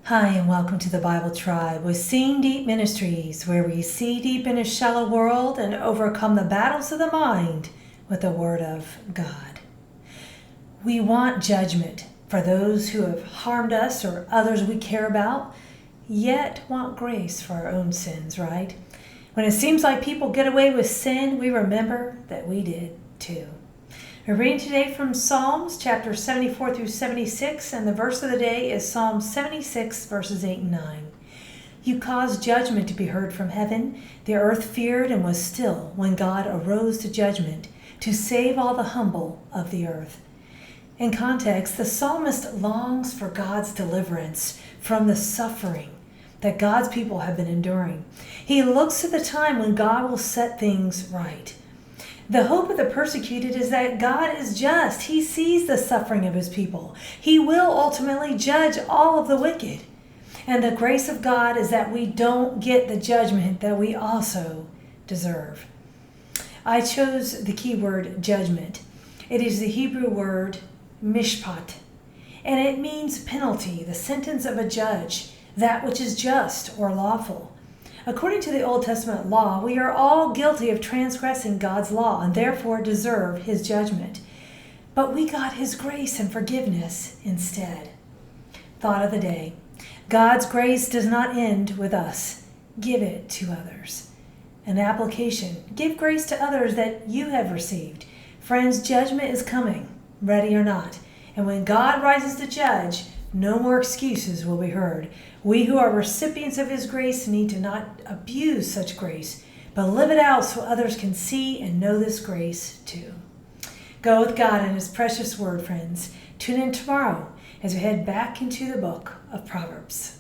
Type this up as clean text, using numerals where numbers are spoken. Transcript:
Hi, and welcome to the Bible Tribe with Seeing Deep Ministries, where we see deep in a shallow world and overcome the battles of the mind with the Word of God. We want judgment for those who have harmed us or others we care about, yet want grace for our own sins, right? When it seems like people get away with sin, we remember that we did too. We're reading today from Psalms chapter 74 through 76, and the verse of the day is Psalm 76, verses 8 and 9. You caused judgment to be heard from heaven. The earth feared and was still when God arose to judgment to save all the humble of the earth. In context, the psalmist longs for God's deliverance from the suffering that God's people have been enduring. He looks to the time when God will set things right. The hope of the persecuted is that God is just. He sees the suffering of his people. He will ultimately judge all of the wicked. And the grace of God is that we don't get the judgment that we also deserve. I chose the key word judgment. It is the Hebrew word mishpat, and it means penalty, the sentence of a judge, that which is just or lawful. According to the Old Testament law, we are all guilty of transgressing God's law and therefore deserve his judgment. But we got his grace and forgiveness instead. Thought of the day. God's grace does not end with us. Give it to others. An application. Give grace to others that you have received. Friends, judgment is coming, ready or not. And when God rises to judge, no more excuses will be heard. We who are recipients of his grace need to not abuse such grace, but live it out so others can see and know this grace too. Go with God and his precious word, friends. Tune in tomorrow as we head back into the book of Proverbs.